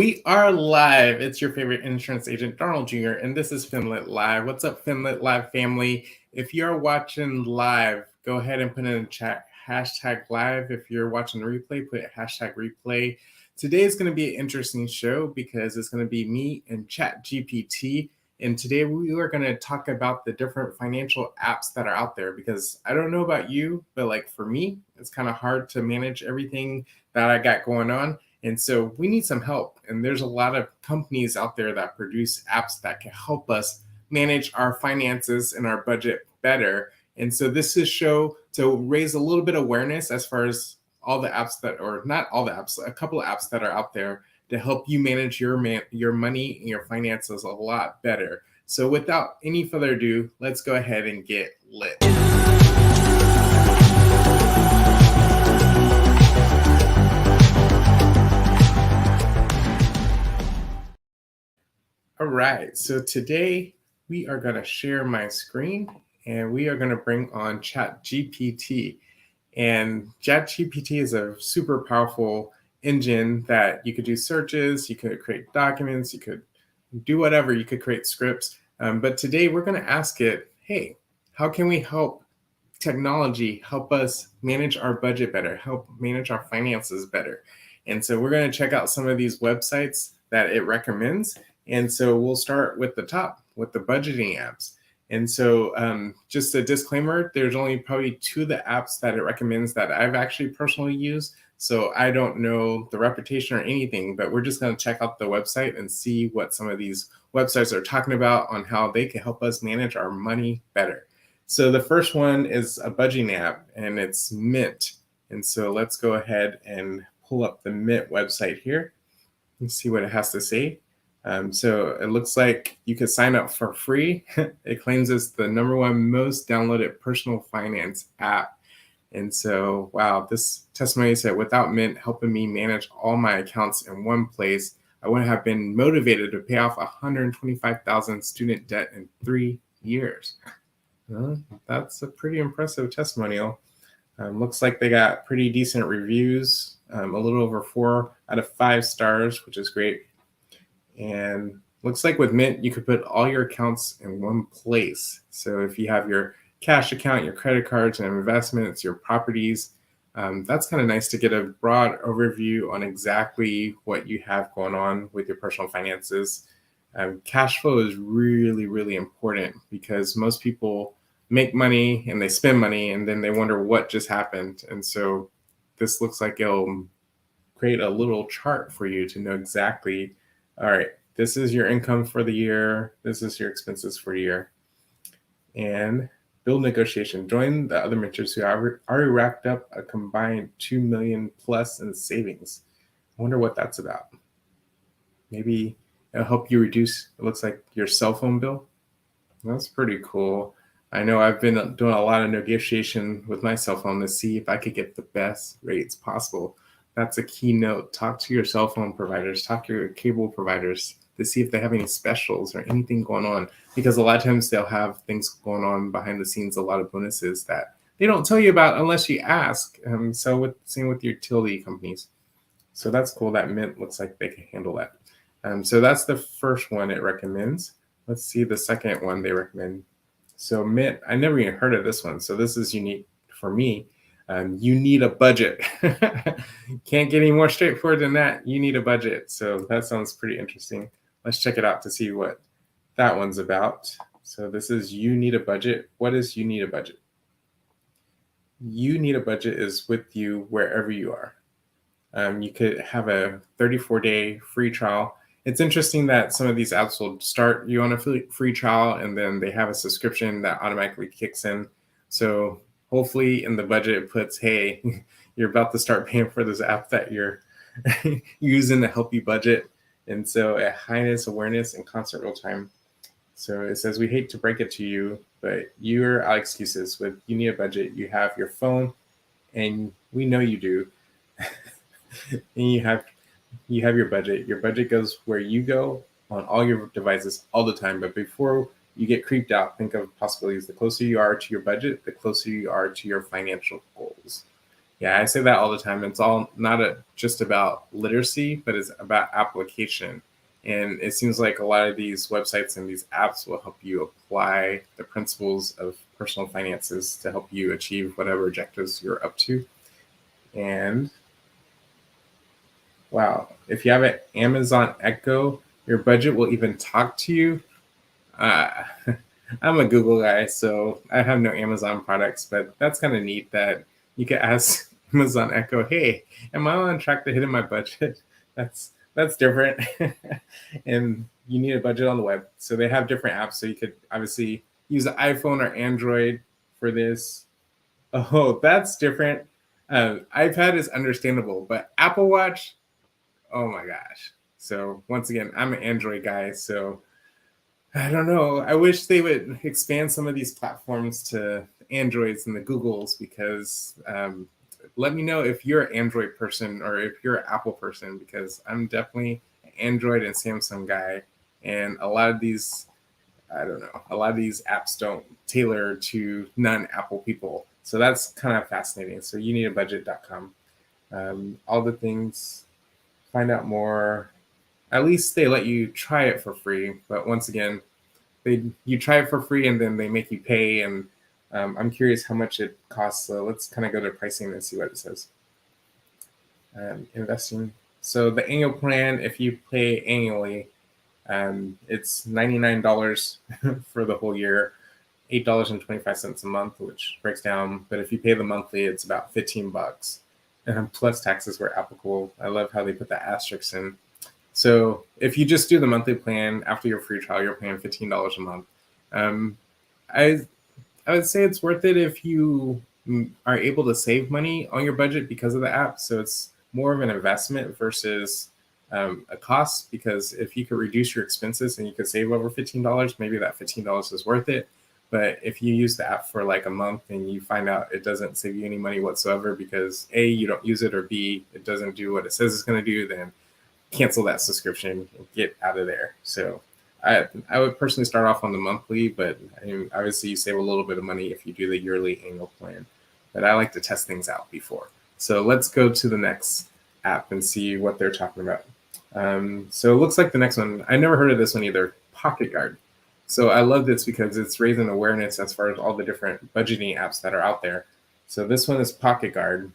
We are live. It's your favorite insurance agent, DarnaldJr, and this is Finlit Live. What's up, Finlit Live family? If you're watching live, go ahead and put in the chat hashtag live. If you're watching the replay, put hashtag replay. Today is going to be an interesting show because it's going to be me and ChatGPT. And today we are going to talk about the different financial apps that are out there because I don't know about you, but like for me, it's kind of hard to manage everything that I got going on. And so we need some help. And there's a lot of companies out there that produce apps that can help us manage our finances and our budget better. And so this is a show to raise a little bit of awareness as far as all the apps that, or not all the apps, a couple of apps that are out there to help you manage your money and your finances a lot better. So without any further ado, let's go ahead and get lit. All right, so today we are going to share my screen and we are going to bring on ChatGPT. And ChatGPT is a super powerful engine that you could do searches, you could create documents, you could do whatever, you could create scripts. But today we're going to ask it, hey, how can we help technology help us manage our budget better, help manage our finances better? And so we're going to check out some of these websites that it recommends. And so we'll start with the top, with the budgeting apps. And so just a disclaimer, there's only probably 2 of the apps that it recommends that I've actually personally used. So I don't know the reputation or anything, but we're just going to check out the website and see what some of these websites are talking about on how they can help us manage our money better. So the first one is a budgeting app and it's Mint. And so let's go ahead and pull up the Mint website here and see what it has to say. So it looks like you could sign up for free. It claims it's the #1 most downloaded personal finance app. And so, wow, this testimony said, without Mint helping me manage all my accounts in one place, I wouldn't have been motivated to pay off $125,000 student debt in 3 years. That's a pretty impressive testimonial. Looks like they got pretty decent reviews, a little over 4 out of 5 stars, which is great. And looks like with Mint, you could put all your accounts in one place. So if you have your cash account, your credit cards and investments, your properties, that's kind of nice to get a broad overview on exactly what you have going on with your personal finances. Cash flow is really, really important because most people make money and they spend money and then they wonder what just happened. And so this looks like it'll create a little chart for you to know exactly, all right, this is your income for the year, this is your expenses for the year. And build negotiation. Join the other mentors who already racked up a combined $2 million plus in savings. I wonder what that's about. Maybe it'll help you reduce, it looks like, your cell phone bill. That's pretty cool. I know I've been doing a lot of negotiation with my cell phone to see if I could get the best rates possible. That's a key note. Talk to your cell phone providers, talk to your cable providers to see if they have any specials or anything going on. Because a lot of times they'll have things going on behind the scenes, a lot of bonuses that they don't tell you about unless you ask. Same with your utility companies. So that's cool. That Mint looks like they can handle that. So that's the first one it recommends. Let's see the second one they recommend. So Mint, I never even heard of this one. So this is unique for me. You need a budget. Can't get any more straightforward than that. You need a budget. So that sounds pretty interesting. Let's check it out to see what that one's about. So this is You Need a Budget. What is You Need a Budget? You Need a Budget is with you wherever you are. You could have a 34-day free trial. It's interesting that some of these apps will start you on a free trial and then they have a subscription that automatically kicks in. So hopefully in the budget it puts, hey, you're about to start paying for this app that you're using to help you budget. And so at highness, awareness, and constant real time. So it says, we hate to break it to you, but you're out excuses. With You Need a Budget, you have your phone, and we know you do. And you have your budget. Your budget goes where you go on all your devices all the time. But before you get creeped out, think of possibilities. The closer you are to your budget, the closer you are to your financial goals. Yeah, I say that all the time. It's all not just about literacy, but it's about application. And it seems like a lot of these websites and these apps will help you apply the principles of personal finances to help you achieve whatever objectives you're up to. And wow, if you have an Amazon Echo, your budget will even talk to you. Uh, I'm a Google guy, so I have no Amazon products, but that's kind of neat that you can ask Amazon Echo, "Hey, am I on track to hitting my budget?" That's different, and you need a budget on the web. So they have different apps, so you could obviously use the iPhone or Android for this. Oh, that's different. iPad is understandable, but Apple Watch, oh my gosh. So once again, I'm an Android guy, so I don't know. I wish they would expand some of these platforms to Androids and the Googles because let me know if you're an Android person or if you're an Apple person because I'm definitely an Android and Samsung guy. And a lot of these, I don't know, a lot of these apps don't tailor to non-Apple people. So that's kind of fascinating. So you need a budget.com. All the things, find out more. At least they let you try it for free. But once again, you try it for free and then they make you pay. And I'm curious how much it costs. So let's kind of go to pricing and see what it says. Investing. So the annual plan, if you pay annually, it's $99 for the whole year, $8.25 a month, which breaks down. But if you pay the monthly, it's about 15 bucks. And plus taxes were applicable. I love how they put the asterisks in. So if you just do the monthly plan after your free trial, you're paying $15 a month. Um, I I would say it's worth it if you are able to save money on your budget because of the app. So it's more of an investment versus a cost. Because if you could reduce your expenses and you could save over $15, maybe that $15 is worth it. But if you use the app for like a month and you find out it doesn't save you any money whatsoever because A, you don't use it, or B, it doesn't do what it says it's going to do, then cancel that subscription and get out of there. So I would personally start off on the monthly, but I mean, obviously you save a little bit of money if you do the yearly annual plan. But I like to test things out before. So let's go to the next app and see what they're talking about. So it looks like the next one, I never heard of this one either, Pocket Guard. So I love this because it's raising awareness as far as all the different budgeting apps that are out there. So this one is Pocket Guard.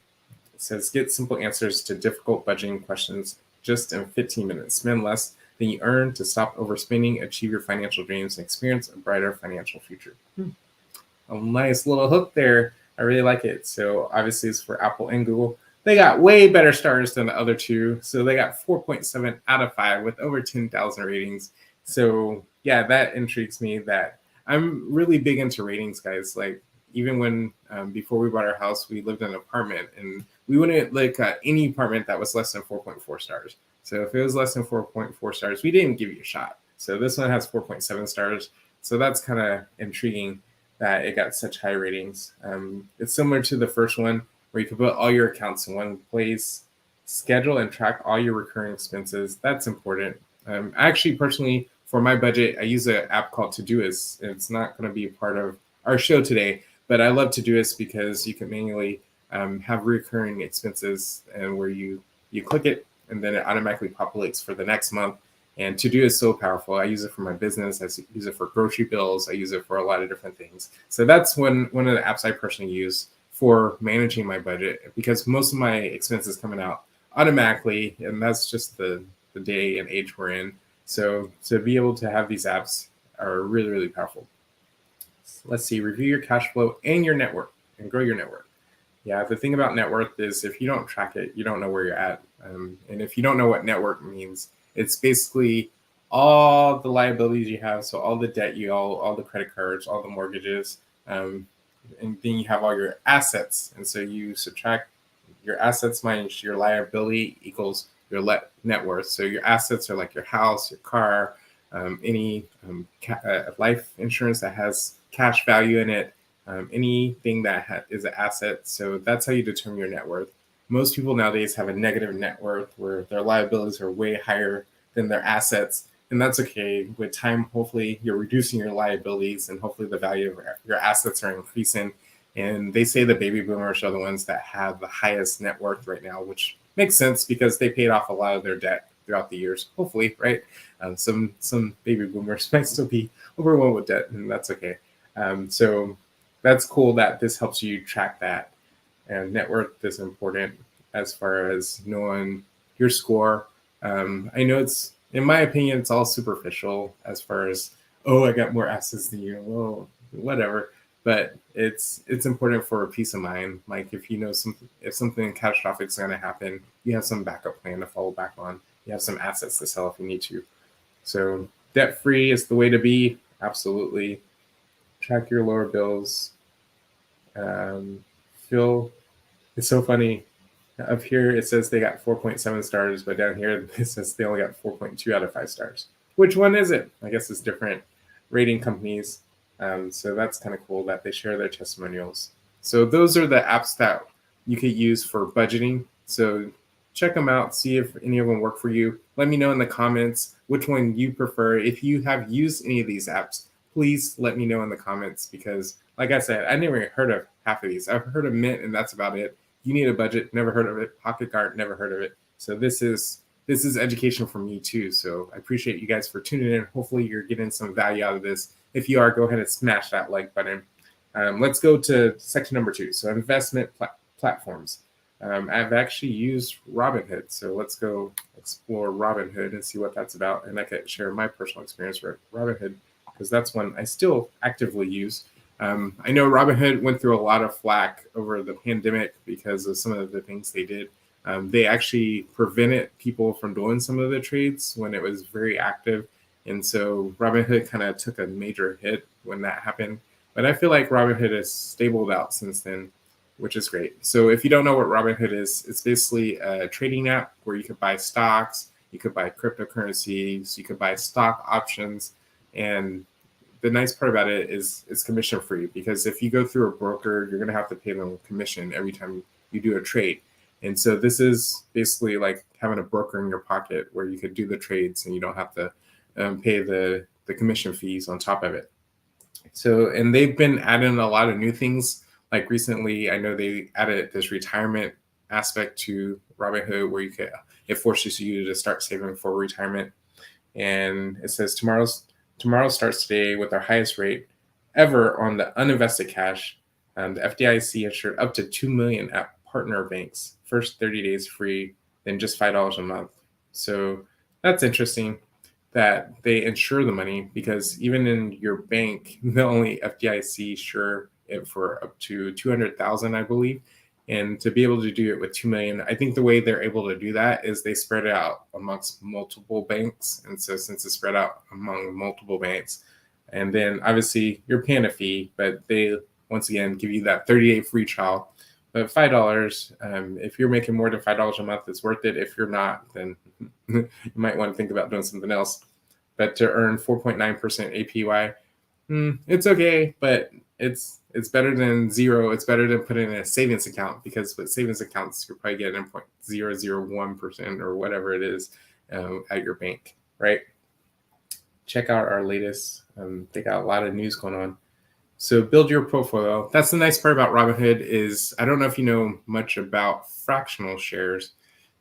It says, get simple answers to difficult budgeting questions just in 15 minutes. Spend less than you earn to stop overspending, achieve your financial dreams, and experience a brighter financial future. A nice little hook there. I really like it. So obviously it's for Apple and Google. They got way better stars than the other two. So they got 4.7 out of 5 with over 10,000 ratings. So yeah, that intrigues me. That I'm really big into ratings, guys. Like even when before we bought our house, we lived in an apartment and we wouldn't like any apartment that was less than 4.4 stars. So if it was less than 4.4 stars, we didn't give you a shot. So this one has 4.7 stars. So that's kind of intriguing that it got such high ratings. It's similar to the first one where you can put all your accounts in one place, schedule and track all your recurring expenses. That's important. Actually, personally, for my budget, I use an app called Todoist. It's not going to be a part of our show today, but I love Todoist because you can manually have recurring expenses and where you click it and then it automatically populates for the next month. And Todo is so powerful. I use it for my business. I use it for grocery bills. I use it for a lot of different things. So that's one of the apps I personally use for managing my budget because most of my expenses coming out automatically, and that's just the day and age we're in. So to be able to have these apps are really, really powerful. Let's see, review your cash flow and your net worth and grow your net worth. Yeah, the thing about net worth is if you don't track it, you don't know where you're at. And if you don't know what net worth means, it's basically all the liabilities you have. So all the debt all the credit cards, all the mortgages, and then you have all your assets. And so you subtract your assets minus your liability equals your net worth. So your assets are like your house, your car, any life insurance that has cash value in it, anything that is an asset. So that's how you determine your net worth. Most people nowadays have a negative net worth where their liabilities are way higher than their assets. And that's okay. With time, hopefully you're reducing your liabilities and hopefully the value of your assets are increasing. And they say the baby boomers are the ones that have the highest net worth right now, which makes sense because they paid off a lot of their debt throughout the years, hopefully, right? Some baby boomers might still be overwhelmed with debt, and that's okay. So that's cool that this helps you track that. And net worth is important as far as knowing your score. I know it's, in my opinion, it's all superficial as far as, oh, I got more assets than you, well, whatever. But it's important for peace of mind. Like if you know if something catastrophic is going to happen, you have some backup plan to fall back on. You have some assets to sell if you need to. So debt free is the way to be. Absolutely. Track your lower bills. Feel It's so funny. Up here it says they got 4.7 stars, but down here it says they only got 4.2 out of 5 stars. Which one is it? I guess it's different rating companies. So that's kind of cool that they share their testimonials. So those are the apps that you could use for budgeting. So check them out, see if any of them work for you. Let me know in the comments which one you prefer. If you have used any of these apps, please let me know in the comments because, like I said, I never heard of half of these. I've heard of Mint, and that's about it. You Need a Budget, never heard of it. Pocket Cart, never heard of it. So this is education for me too. So I appreciate you guys for tuning in. Hopefully you're getting some value out of this. If you are, go ahead and smash that like button. Let's go to section number 2. So investment platforms. I've actually used Robinhood. So let's go explore Robinhood and see what that's about. And I can share my personal experience with Robinhood because that's one I still actively use. I know Robinhood went through a lot of flack over the pandemic because of some of the things they did. They actually prevented people from doing some of the trades when it was very active. And so Robinhood kind of took a major hit when that happened. But I feel like Robinhood has stabled out since then, which is great. So if you don't know what Robinhood is, it's basically a trading app where you could buy stocks, you could buy cryptocurrencies, you could buy stock options. And the nice part about it is it's commission free because if you go through a broker, you're going to have to pay them commission every time you do a trade. And so this is basically like having a broker in your pocket where you could do the trades and you don't have to pay the commission fees on top of it. So, and they've been adding a lot of new things. Like recently, I know they added this retirement aspect to Robinhood where it forces you to start saving for retirement. And it says tomorrow starts today with our highest rate ever on the uninvested cash. The FDIC insured up to $2 million at partner banks. First 30 days free, then just $5 a month. So that's interesting that they insure the money because even in your bank, the only FDIC insure it for up to 200,000, I believe. And to be able to do it with 2 million, I think the way they're able to do that is they spread it out amongst multiple banks. And so since it's spread out among multiple banks, and then obviously you're paying a fee, but they once again give you that 30-day free trial. But $5, if you're making more than $5 a month, it's worth it. If you're not, then you might want to think about doing something else. But to earn 4.9% APY, it's okay, but it's better than zero. It's better than putting in a savings account because with savings accounts, you're probably getting 0.001% or whatever it is at your bank, right? Check out our latest. They got a lot of news going on. So build your portfolio. That's the nice part about Robinhood is I don't know if you know much about fractional shares.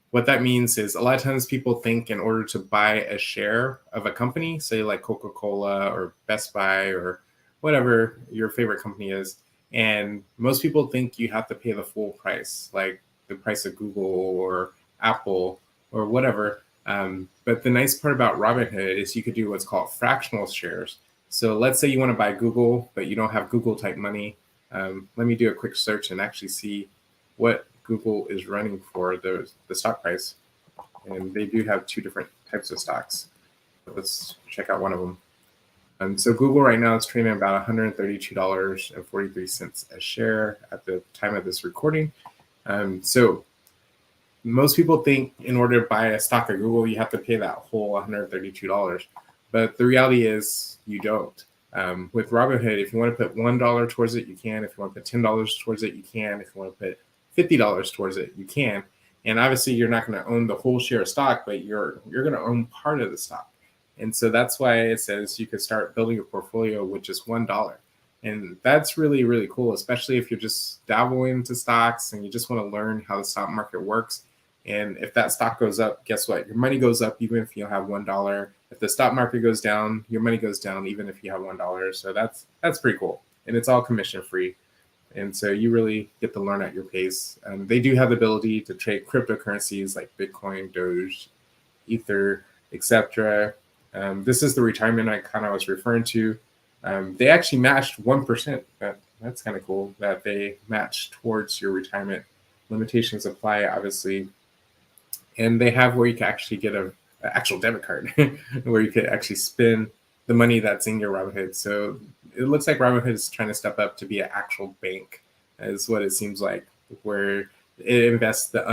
What that means is a lot of times people think in order to buy a share of a company, say like Coca-Cola or Best Buy or whatever your favorite company is, and most people think you have to pay the full price, like the price of Google or Apple or whatever. But the nice part about Robinhood is you could do what's called fractional shares. So let's say you want to buy Google, but you don't have Google type money. Let me do a quick search and actually see what Google is running for the stock price. And they do have 2 different types of stocks. Let's check out one of them. So Google right now is trading about $132.43 a share at the time of this recording. So most people think in order to buy a stock of Google, you have to pay that whole $132. But the reality is you don't. With Robinhood, if you want to put $1 towards it, you can. If you want to put $10 towards it, you can. If you want to put $50 towards it, you can. And obviously, you're not going to own the whole share of stock, but you're going to own part of the stock. And so that's why it says you could start building your portfolio with just $1. And that's really, really cool, especially if you're just dabbling into stocks and you just want to learn how the stock market works. And if that stock goes up, guess what? Your money goes up even if you have $1. If the stock market goes down, your money goes down even if you have $1. So that's pretty cool. And it's all commission free. And so you really get to learn at your pace. They do have the ability to trade cryptocurrencies like Bitcoin, Doge, Ether, etc. This is the retirement I kind of was referring to. They actually matched 1%. That's kind of cool that they match towards your retirement. Limitations apply, obviously. And they have where you can actually get an actual debit card where you could actually spend the money that's in your Robinhood. So it looks like Robinhood is trying to step up to be an actual bank, is what it seems like, where it invests the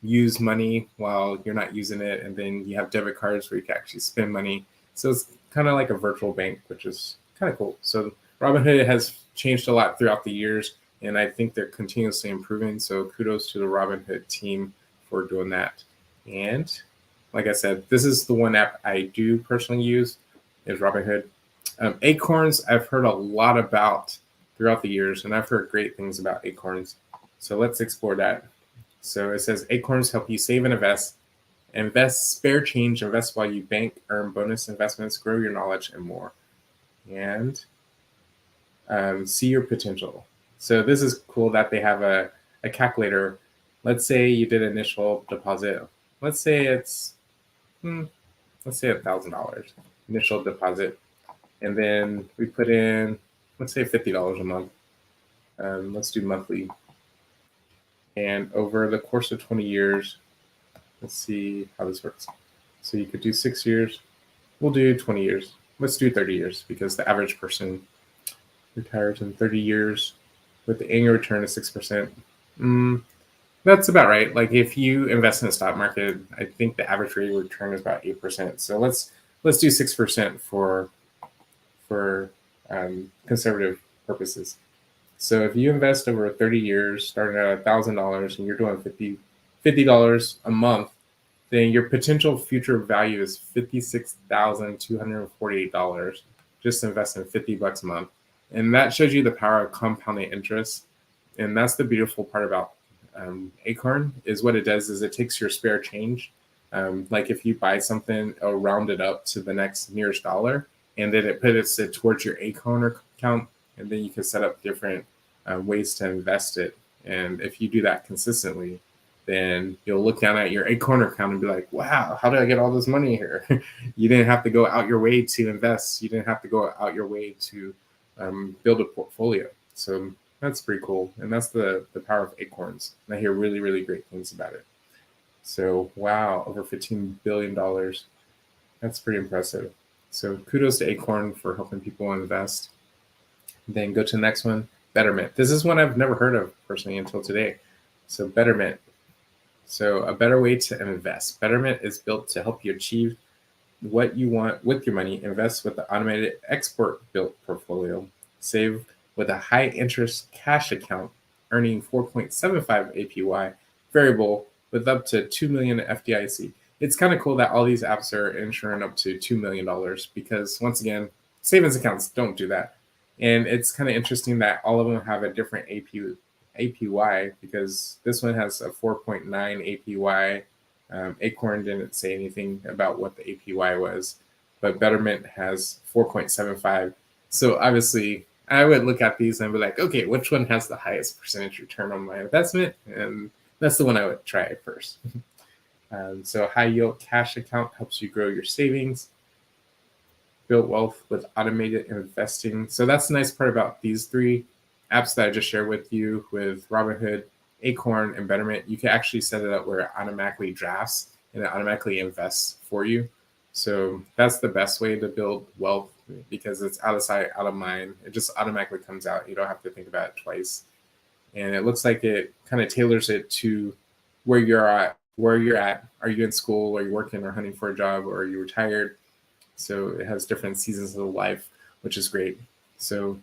unused money while you're not using it. And then you have debit cards where you can actually spend money. So it's kind of like a virtual bank, which is kind of cool. So Robinhood has changed a lot throughout the years, and I think they're continuously improving. So kudos to the Robinhood team for doing that. And like I said, this is the one app I do personally use, is Robinhood. Acorns, I've heard a lot about throughout the years, and I've heard great things about Acorns. So let's explore that. So it says Acorns help you save and invest spare change, invest while you bank, earn bonus investments, grow your knowledge, and more. And see your potential. So this is cool that they have a calculator. Let's say you did initial deposit. Let's say it's $1,000 initial deposit, and then we put in, let's say $50 a month. Let's do monthly. And over the course of 20 years, let's see how this works. So you could do 6 years. We'll do 20 years. Let's do 30 years because the average person retires in 30 years with the annual return of 6%. That's about right. Like if you invest in the stock market, I think the average rate of return is about 8%. So let's do 6% for conservative purposes. So if you invest over 30 years, starting at $1,000, and you're doing $50 a month, then your potential future value is $56,248. Just investing $50 a month, and that shows you the power of compounding interest. And that's the beautiful part about Acorn, is what it does is it takes your spare change. Like if you buy something, it'll round it up to the next nearest dollar, and then it puts it towards your Acorn account, and then you can set up different ways to invest it. And if you do that consistently, then you'll look down at your Acorn account and be like, wow, how did I get all this money here? You didn't have to go out your way to invest. You didn't have to go out your way to build a portfolio. So that's pretty cool. And that's the power of Acorns. And I hear really, really great things about it. So, wow, over $15 billion. That's pretty impressive. So kudos to Acorn for helping people invest. Then go to the next one, Betterment. This is one I've never heard of personally until today. So Betterment. So a better way to invest. Betterment is built to help you achieve what you want with your money. Invest with the automated expert-built portfolio. Save with a high-interest cash account, earning 4.75 APY, variable with up to $2 million FDIC. It's kind of cool that all these apps are insuring up to $2 million because, once again, savings accounts don't do that. And it's kind of interesting that all of them have a different APY because this one has a 4.9 APY. Acorn didn't say anything about what the APY was, but Betterment has 4.75. So obviously, I would look at these and be like, okay, which one has the highest percentage return on my investment? And that's the one I would try first. So high yield cash account helps you grow your savings. Build wealth with automated investing. So that's the nice part about these three apps that I just shared with you, with Robinhood, Acorn, and Betterment. You can actually set it up where it automatically drafts and it automatically invests for you. So that's the best way to build wealth because it's out of sight, out of mind. It just automatically comes out. You don't have to think about it twice. And it looks like it kind of tailors it to where you're at. Are you in school? Are you working or hunting for a job? Or are you retired? So it has different seasons of life, which is great. So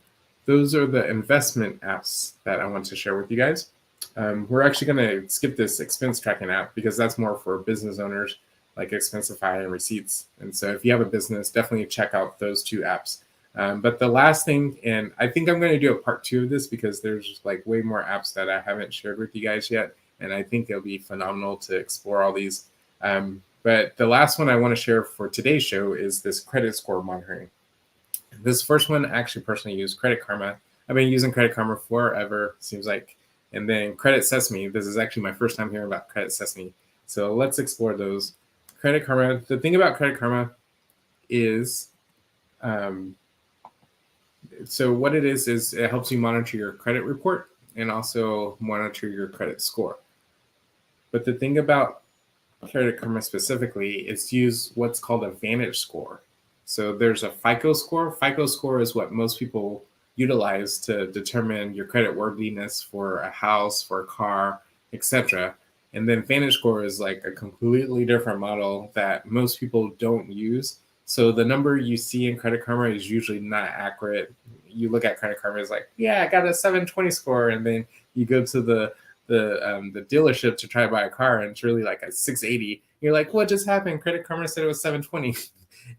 those are the investment apps that I want to share with you guys. We're actually going to skip this expense tracking app because that's more for business owners like Expensify and Receipts. And so if you have a business, definitely check out those two apps. But the last thing, and I think I'm going to do a part 2 of this because there's like way more apps that I haven't shared with you guys yet. And I think it'll be phenomenal to explore all these. But the last one I want to share for today's show is this credit score monitoring. This first one, I actually personally use Credit Karma. I've been using Credit Karma forever, seems like. And then Credit Sesame. This is actually my first time hearing about Credit Sesame. So let's explore those. Credit Karma. The thing about Credit Karma is, so what it is it helps you monitor your credit report and also monitor your credit score. But the thing about Credit Karma specifically is to use what's called a Vantage score. So there's a FICO score. FICO score is what most people utilize to determine your credit worthiness for a house, for a car, etc. And then Vantage score is like a completely different model that most people don't use. So the number you see in Credit Karma is usually not accurate. You look at Credit Karma, it's like, yeah, I got a 720 score, and then you go to the dealership to try to buy a car, and it's really like a 680. You're like, what just happened? Credit Karma said it was 720.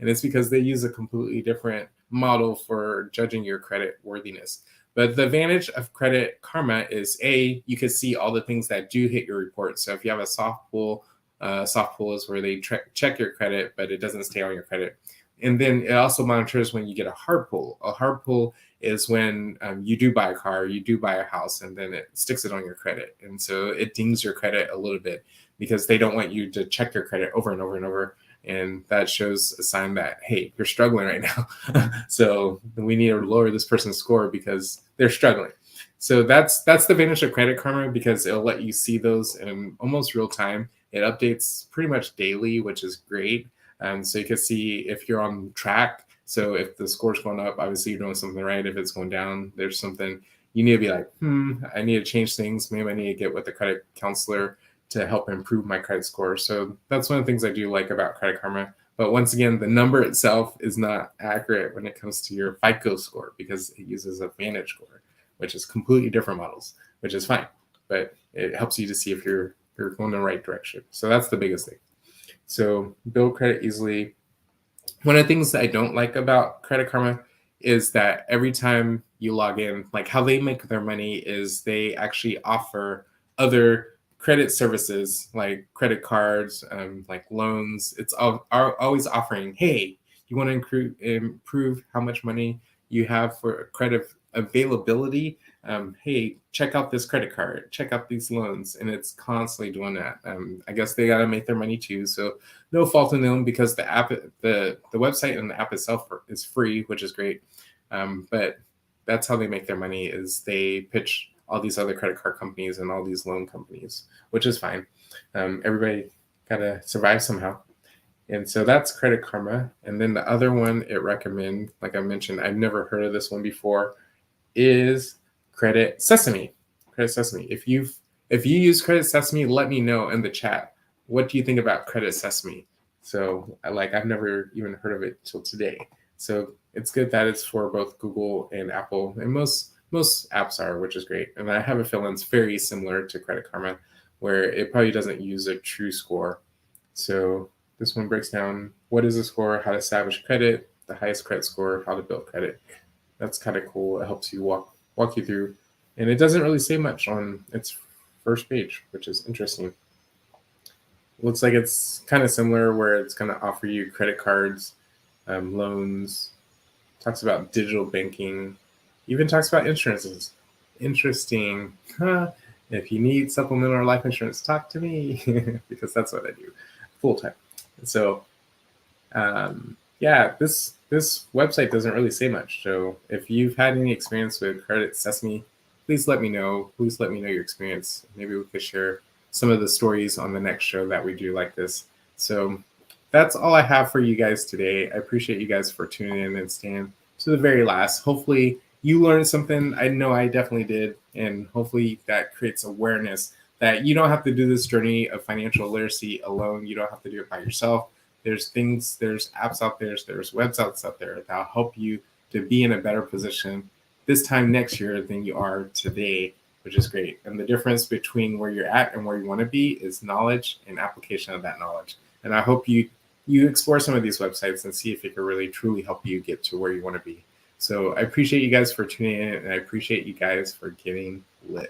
And it's because they use a completely different model for judging your credit worthiness. But the advantage of Credit Karma is you can see all the things that do hit your report. So if you have a soft pull is where they check your credit, but it doesn't stay on your credit. And then it also monitors when you get a hard pull. A hard pull is when you do buy a car, you do buy a house, and then it sticks it on your credit. And so it dings your credit a little bit because they don't want you to check your credit over and over and over. And that shows a sign that, hey, you're struggling right now. So we need to lower this person's score because they're struggling. So that's the advantage of Credit Karma, because it'll let you see those in almost real time. It updates pretty much daily, which is great. So you can see if you're on track. So if the score's going up, obviously you're doing something right. If it's going down, there's something you need to be like, I need to change things. Maybe I need to get with a credit counselor to help improve my credit score. So that's one of the things I do like about Credit Karma. But once again, the number itself is not accurate when it comes to your FICO score because it uses a Vantage score, which is completely different models, which is fine. But it helps you to see if you're going in the right direction. So that's the biggest thing. So build credit easily. One of the things that I don't like about Credit Karma is that every time you log in, like how they make their money is they actually offer other credit services like credit cards, like loans. It's always offering, hey, you want to improve how much money you have for credit availability? Hey, check out this credit card, check out these loans. And it's constantly doing that. I guess they got to make their money too. So no fault in them, because the app, the website and the app itself is free, which is great. But that's how they make their money, is they pitch all these other credit card companies and all these loan companies, which is fine. Everybody got to survive somehow. And so that's Credit Karma. And then the other one it recommend, like I mentioned, I've never heard of this one before, is Credit Sesame. Credit Sesame. If you use Credit Sesame, let me know in the chat. What do you think about Credit Sesame? So I've never even heard of it till today. So it's good that it's for both Google and Apple, and most apps are, which is great. And I have a feeling it's very similar to Credit Karma, where it probably doesn't use a true score. So this one breaks down what is a score, how to establish credit, the highest credit score, how to build credit. That's kind of cool. It helps you walk you through. And it doesn't really say much on its first page, which is interesting. Looks like it's kind of similar, where it's going to offer you credit cards, loans, talks about digital banking, even talks about insurances. Interesting. If you need supplemental life insurance, talk to me, because that's what I do full time. So this website doesn't really say much. So if you've had any experience with Credit Sesame, please let me know. Please let me know your experience. Maybe we could share some of the stories on the next show that we do like this. So that's all I have for you guys today. I appreciate you guys for tuning in and staying to the very last. Hopefully you learned something. I know I definitely did. And hopefully that creates awareness that you don't have to do this journey of financial literacy alone. You don't have to do it by yourself. There's apps out there, there's websites out there that'll help you to be in a better position this time next year than you are today, which is great. And the difference between where you're at and where you want to be is knowledge and application of that knowledge. And I hope you explore some of these websites and see if it can really truly help you get to where you want to be. So I appreciate you guys for tuning in, and I appreciate you guys for getting lit.